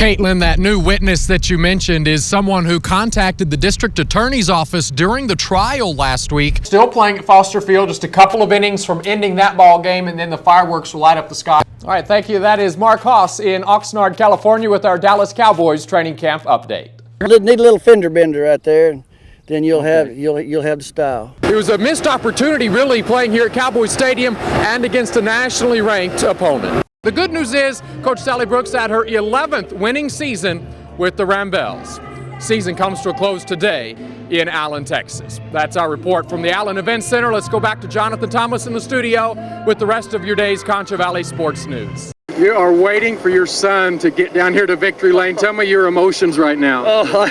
Caitlin, that new witness that you mentioned is someone who contacted the district attorney's office during the trial last week. Still playing at Foster Field, just a couple of innings from ending that ball game, and then the fireworks will light up the sky. All right, thank you. That is Mark Haas in Oxnard, California with our Dallas Cowboys training camp update. Need a little fender bender right there. Then you'll have the style. It was a missed opportunity, really, playing here at Cowboys Stadium and against a nationally ranked opponent. The good news is Coach Sally Brooks had her 11th winning season with the Rambells. Season comes to a close today in Allen, Texas. That's our report from the Allen Events Center. Let's go back to Jonathan Thomas in the studio with the rest of your day's Concho Valley sports news. You are waiting for your son to get down here to victory lane. Tell me your emotions right now. Oh,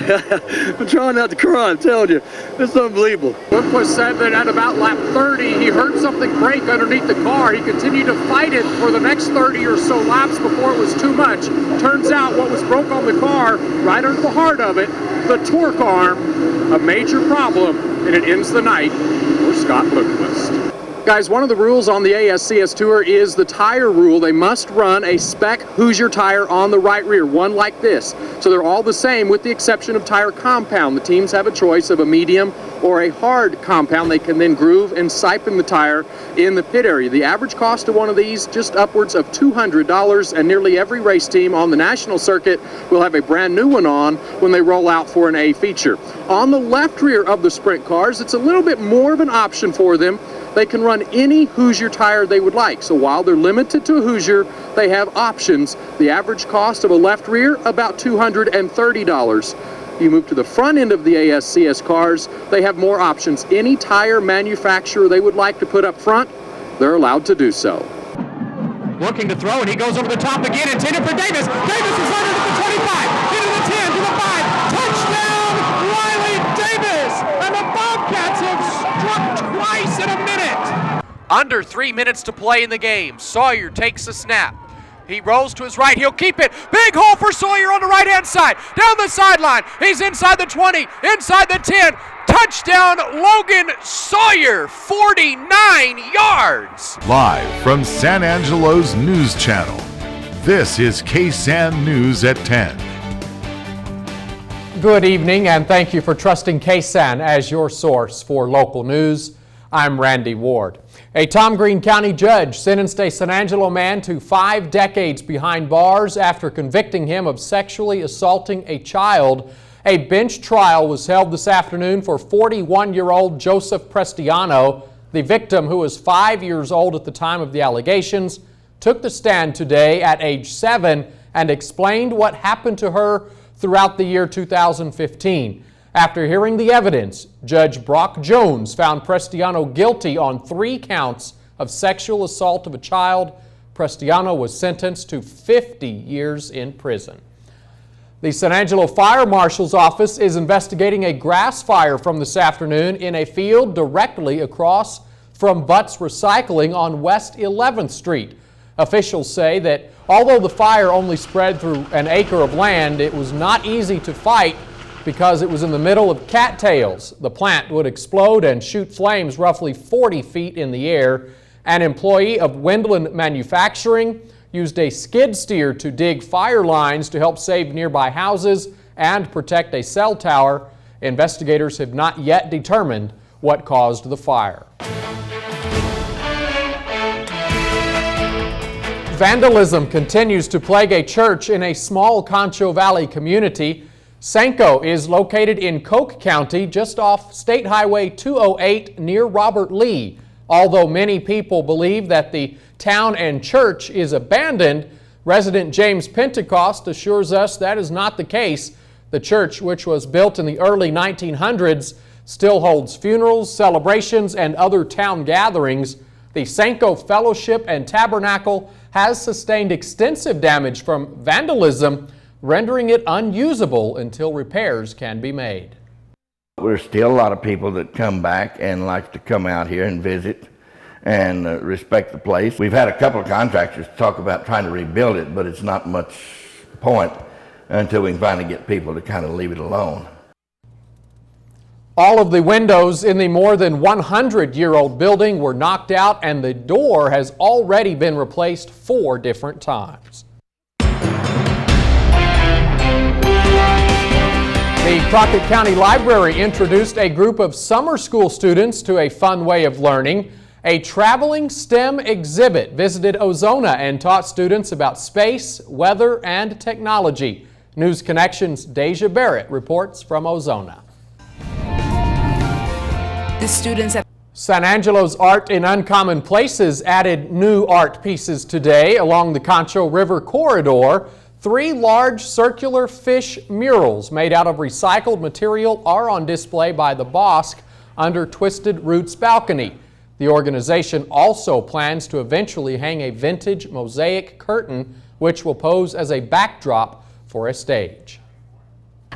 I'm trying not to cry, I'm telling you. It's unbelievable. Brooke was said that at about lap 30, he heard something break underneath the car. He continued to fight it for the next 30 or so laps before it was too much. Turns out what was broke on the car, right under the heart of it, the torque arm, a major problem, and it ends the night for Scott Lundquist. Guys, one of the rules on the ASCS Tour is the tire rule. They must run a spec Hoosier tire on the right rear, one like this. So they're all the same with the exception of tire compound. The teams have a choice of a medium or a hard compound. They can then groove and siphon the tire in the pit area. The average cost of one of these, just upwards of $200, and nearly every race team on the national circuit will have a brand new one on when they roll out for an A feature. On the left rear of the sprint cars, it's a little bit more of an option for them. They can run any Hoosier tire they would like. So while they're limited to a Hoosier, they have options. The average cost of a left rear, about $230. You move to the front end of the ASCS cars, they have more options. Any tire manufacturer they would like to put up front, they're allowed to do so. Looking to throw, and he goes over the top again, intended for Davis. Davis is running to the 25, into the 10, to the 5. Touchdown, Riley Davis! And the Bobcats have struck twice in a minute. Under 3 minutes to play in the game. Sawyer takes the snap. He rolls to his right. He'll keep it. Big hole for Sawyer on the right-hand side. Down the sideline. He's inside the 20, inside the 10. Touchdown, Logan Sawyer, 49 yards. Live from San Angelo's News Channel, this is KSAN News at 10. Good evening, and thank you for trusting KSAN as your source for local news. I'm Randy Ward. A Tom Green County judge sentenced a San Angelo man to 5 decades behind bars after convicting him of sexually assaulting a child. A bench trial was held this afternoon for 41-year-old Joseph Prestiano. The victim, who was 5 years old at the time of the allegations, took the stand today at age 7 and explained what happened to her throughout the year 2015. After hearing the evidence, Judge Brock Jones found Prestiano guilty on 3 counts of sexual assault of a child. Prestiano was sentenced to 50 years in prison. The San Angelo Fire Marshal's office is investigating a grass fire from this afternoon in a field directly across from Butts Recycling on West 11th Street. Officials say that although the fire only spread through an acre of land, it was not easy to fight because it was in the middle of cattails. The plant would explode and shoot flames roughly 40 feet in the air. An employee of Wendland Manufacturing used a skid steer to dig fire lines to help save nearby houses and protect a cell tower. Investigators have not yet determined what caused the fire. Vandalism continues to plague a church in a small Concho Valley community. Sanko is located in Coke County, just off State Highway 208 near Robert Lee. Although many people believe that the town and church is abandoned, resident James Pentecost assures us that is not the case. The church, which was built in the early 1900s, still holds funerals, celebrations, and other town gatherings. The Sanko Fellowship and Tabernacle has sustained extensive damage from vandalism, rendering it unusable until repairs can be made. There's still a lot of people that come back and like to come out here and visit and respect the place. We've had a couple of contractors talk about trying to rebuild it, but it's not much point until we can finally get people to kind of leave it alone. All of the windows in the more than 100-year-old building were knocked out, and the door has already been replaced 4 different times. The Crockett County Library introduced a group of summer school students to a fun way of learning. A traveling STEM exhibit visited Ozona and taught students about space, weather, and technology. News Connections' Deja Barrett reports from Ozona. The students at San Angelo's Art in Uncommon Places added new art pieces today along the Concho River corridor. 3 large circular fish murals made out of recycled material are on display by the Bosque under Twisted Roots balcony. The organization also plans to eventually hang a vintage mosaic curtain which will pose as a backdrop for a stage.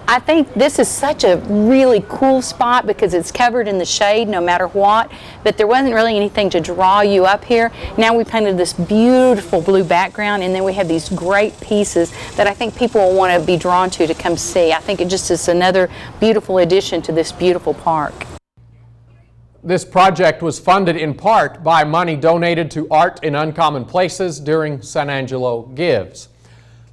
I think this is such a really cool spot because it's covered in the shade no matter what, but there wasn't really anything to draw you up here. Now we painted this beautiful blue background, and then we have these great pieces that I think people will want to be drawn to come see. I think it just is another beautiful addition to this beautiful park. This project was funded in part by money donated to Art in Uncommon Places during San Angelo Gives.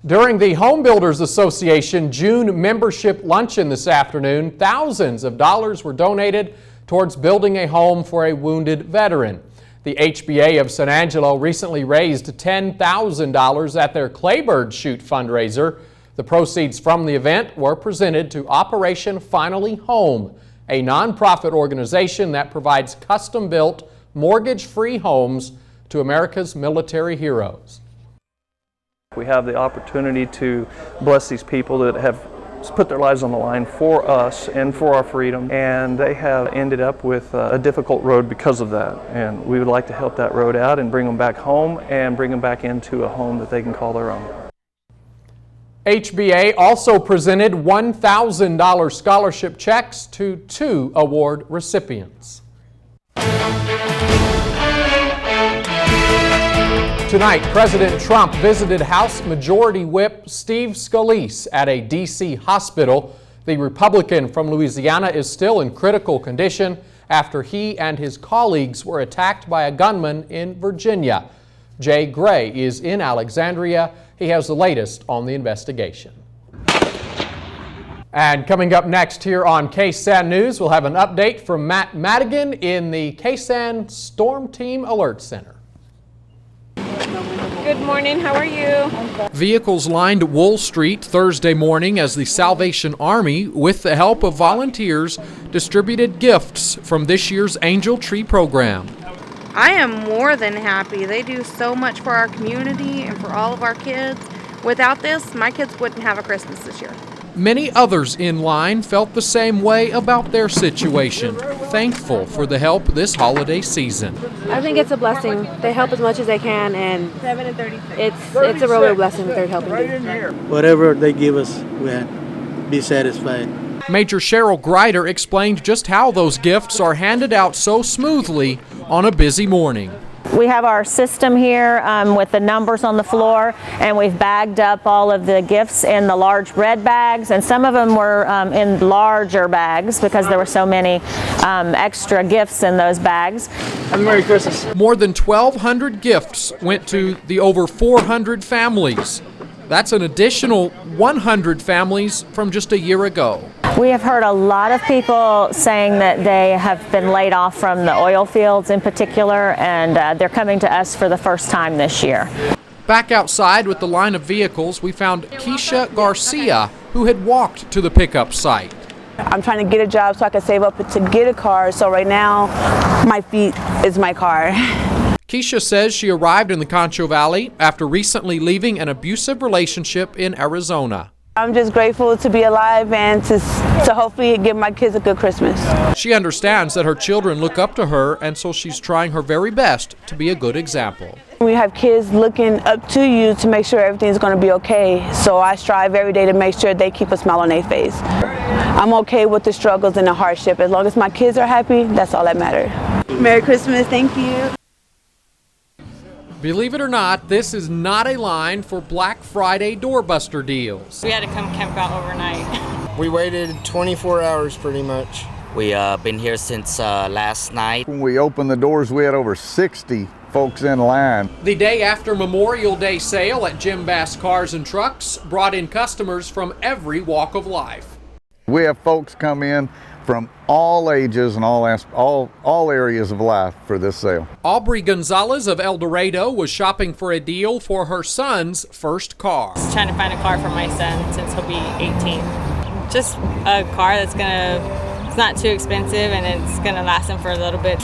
During the Home Builders Association June membership luncheon this afternoon, thousands of dollars were donated towards building a home for a wounded veteran. The HBA of San Angelo recently raised $10,000 at their Claybird Shoot fundraiser. The proceeds from the event were presented to Operation Finally Home, a nonprofit organization that provides custom-built, mortgage-free homes to America's military heroes. We have the opportunity to bless these people that have put their lives on the line for us and for our freedom, and they have ended up with a difficult road because of that. And we would like to help that road out and bring them back home and bring them back into a home that they can call their own. HBA also presented $1,000 scholarship checks to 2 award recipients. Tonight, President Trump visited House Majority Whip Steve Scalise at a D.C. hospital. The Republican from Louisiana is still in critical condition after he and his colleagues were attacked by a gunman in Virginia. Jay Gray is in Alexandria. He has the latest on the investigation. And coming up next here on KSAN News, we'll have an update from Matt Madigan in the KSAN Storm Team Alert Center. Good morning, how are you? Vehicles lined Wool Street Thursday morning as the Salvation Army, with the help of volunteers, distributed gifts from this year's Angel Tree program. I am more than happy. They do so much for our community and for all of our kids. Without this, my kids wouldn't have a Christmas this year. Many others in line felt the same way about their situation, thankful for the help this holiday season. I think it's a blessing. They help as much as they can, and it's a real blessing that they're helping do. Whatever they give us, we'll be satisfied. Major Cheryl Greider explained just how those gifts are handed out so smoothly on a busy morning. We have our system here with the numbers on the floor, and we've bagged up all of the gifts in the large red bags, and some of them were in larger bags because there were so many extra gifts in those bags. Merry Christmas. More than 1,200 gifts went to the over 400 families. That's an additional 100 families from just a year ago. We have heard a lot of people saying that they have been laid off from the oil fields in particular, and they're coming to us for the first time this year. Back outside with the line of vehicles, we found Keisha Garcia, who had walked to the pickup site. I'm trying to get a job so I can save up to get a car, so right now my feet is my car. Keisha says she arrived in the Concho Valley after recently leaving an abusive relationship in Arizona. I'm just grateful to be alive and to hopefully give my kids a good Christmas. She understands that her children look up to her, and so she's trying her very best to be a good example. We have kids looking up to you to make sure everything's going to be okay, so I strive every day to make sure they keep a smile on their face. I'm okay with the struggles and the hardship. As long as my kids are happy, that's all that matters. Merry Christmas, thank you. Believe it or not, this is not a line for Black Friday doorbuster deals. We had to come camp out overnight. We waited 24 hours pretty much. We been here since last night. When we opened the doors, we had over 60 folks in line. The day after Memorial Day sale at Jim Bass Cars and Trucks brought in customers from every walk of life. We have folks come in from all ages and all areas of life for this sale. Aubrey Gonzalez of El Dorado was shopping for a deal for her son's first car. Just trying to find a car for my son since he'll be 18. Just a car that's it's not too expensive and it's gonna last him for a little bit.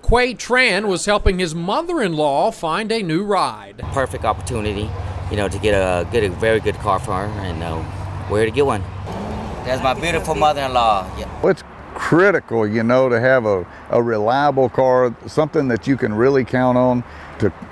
Quay Tran was helping his mother-in-law find a new ride. Perfect opportunity, to get a very good car for her and where to get one. That's my beautiful mother-in-law. Yeah. Well, it's critical, to have a reliable car, something that you can really count on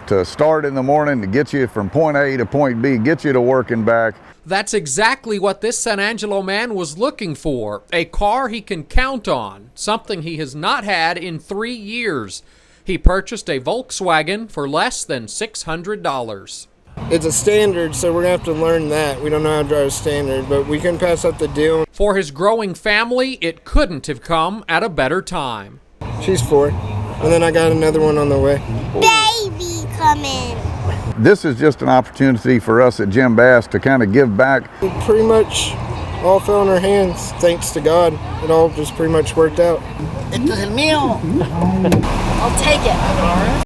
to start in the morning, to get you from point A to point B, get you to work and back. That's exactly what this San Angelo man was looking for, a car he can count on, something he has not had in 3 years. He purchased a Volkswagen for less than $600. It's a standard, so we're going to have to learn that. We don't know how to drive a standard, but we can pass up the deal. For his growing family, it couldn't have come at a better time. She's 4, and then I got another one on the way. Baby coming. This is just an opportunity for us at Jim Bass to kind of give back. It pretty much all fell in our hands, thanks to God. It all just pretty much worked out. Esto es el mío. I'll take it.